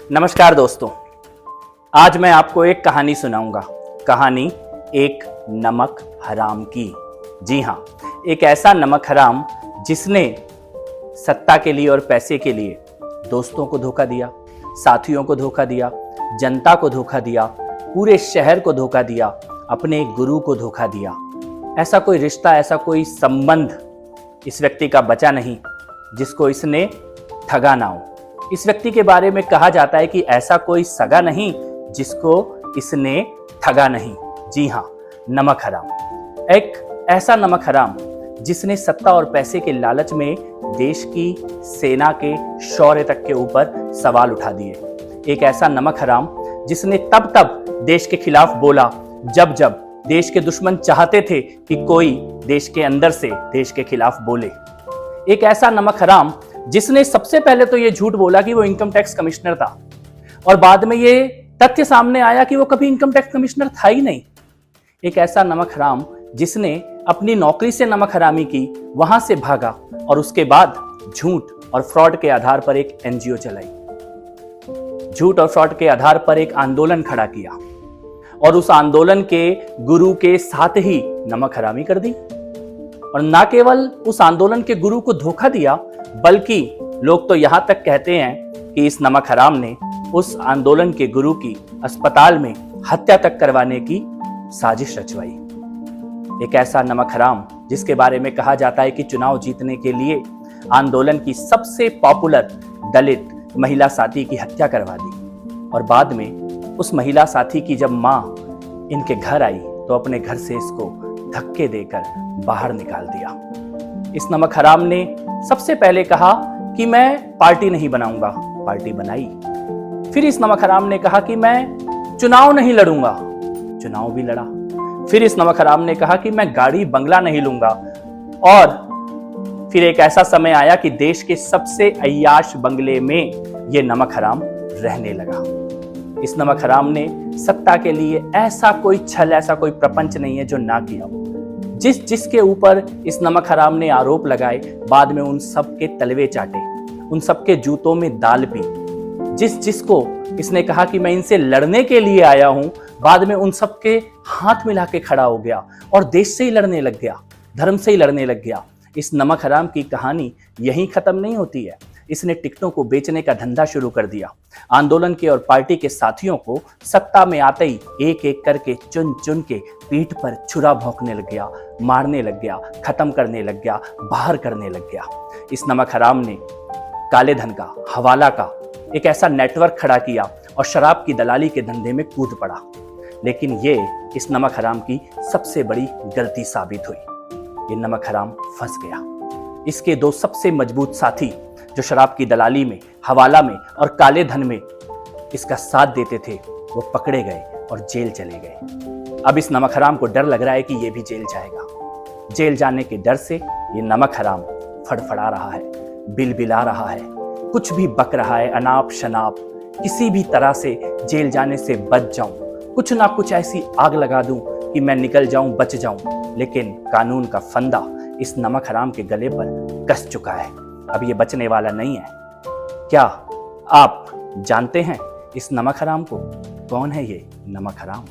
नमस्कार दोस्तों, आज मैं आपको एक कहानी सुनाऊंगा। कहानी एक नमक हराम की। जी हाँ, एक ऐसा नमक हराम जिसने सत्ता के लिए और पैसे के लिए दोस्तों को धोखा दिया, साथियों को धोखा दिया, जनता को धोखा दिया, पूरे शहर को धोखा दिया, अपने गुरु को धोखा दिया। ऐसा कोई रिश्ता, ऐसा कोई संबंध इस व्यक्ति का बचा नहीं जिसको इसने ठगा ना हो। इस व्यक्ति के बारे में कहा जाता है कि ऐसा कोई सगा नहीं जिसको इसने ठगा नहीं। जी हाँ, नमक हराम। एक ऐसा नमक हराम जिसने सत्ता और पैसे के लालच में देश की सेना के शौर्य तक के ऊपर सवाल उठा दिए। एक ऐसा नमक हराम जिसने तब देश के खिलाफ बोला जब देश के दुश्मन चाहते थे कि कोई देश के अंदर से देश के खिलाफ बोले। एक ऐसा नमक हराम जिसने सबसे पहले तो ये झूठ बोला कि वो इनकम टैक्स कमिश्नर था और बाद में ये तथ्य सामने आया कि वो कभी इनकम टैक्स कमिश्नर था ही नहीं। एक ऐसा नमक हराम जिसने अपनी नौकरी से नमक हरामी की, वहां से भागा और उसके बाद झूठ और फ्रॉड के आधार पर एक एनजीओ चलाई, झूठ और फ्रॉड के आधार पर एक आंदोलन खड़ा किया और उस आंदोलन के गुरु के साथ ही नमक हरामी कर दी। और ना केवल उस आंदोलन के गुरु को धोखा दिया, बल्कि लोग तो यहां तक कहते हैं कि इस नमक हराम ने उस आंदोलन के गुरु की अस्पताल में हत्या तक करवाने की साजिश रचवाई। एक ऐसा नमक हराम जिसके बारे में कहा जाता है कि चुनाव जीतने के लिए आंदोलन की सबसे पॉपुलर दलित महिला साथी की हत्या करवा दी और बाद में उस महिला साथी की जब मां इनके घर आई तो अपने घर से इसको धक्के देकर बाहर निकाल दिया। इस नमक हराम ने सबसे पहले कहा कि मैं पार्टी नहीं बनाऊंगा, पार्टी बनाई। फिर इस नमक हराम ने कहा कि मैं चुनाव नहीं लड़ूंगा, चुनाव भी लड़ा। फिर इस नमक हराम ने कहा कि मैं गाड़ी बंगला नहीं लूंगा और फिर एक ऐसा समय आया कि देश के सबसे अय्याश बंगले में यह नमक हराम रहने लगा। इस नमक हराम ने सत्ता के लिए ऐसा कोई छल, ऐसा कोई प्रपंच नहीं है जो ना किया हो। जिसके ऊपर इस नमक हराम ने आरोप लगाए, बाद में उन सब के तलवे चाटे, उन सब के जूतों में दाल पी। जिसको इसने कहा कि मैं इनसे लड़ने के लिए आया हूं, बाद में उन सब के हाथ मिला के खड़ा हो गया और देश से ही लड़ने लग गया, धर्म से ही लड़ने लग गया। इस नमक हराम की कहानी यहीं खत्म नहीं होती है। इसने टिकटों को बेचने का धंधा शुरू कर दिया। आंदोलन के और पार्टी के साथियों को सत्ता में आते ही एक एक करके चुन चुन के पीठ पर छुरा भोंकने लग गया, मारने लग गया, खत्म करने लग गया, बाहर करने लग गया। इस नमक हराम ने काले धन का, हवाला का एक ऐसा नेटवर्क खड़ा किया और शराब की दलाली के धंधे में कूद पड़ा। लेकिन ये इस नमक हराम की सबसे बड़ी गलती साबित हुई। ये नमक हराम फंस गया। इसके दो सबसे मजबूत साथी जो शराब की दलाली में, हवाला में और काले धन में इसका साथ देते थे, वो पकड़े गए और जेल चले गए। अब इस नमक हराम को डर लग रहा है कि ये भी जेल जाएगा। जेल जाने के डर से ये नमक हराम फड़फड़ा रहा है, बिलबिला रहा है, कुछ भी बक रहा है, अनाप शनाप, किसी भी तरह से जेल जाने से बच जाऊं, कुछ ना कुछ ऐसी आग लगा दूं कि मैं निकल जाऊं, बच जाऊं। लेकिन कानून का फंदा इस नमक हराम के गले पर कस चुका है। अब ये बचने वाला नहीं है। क्या आप जानते हैं इस नमक हराम को? कौन है ये नमक हराम?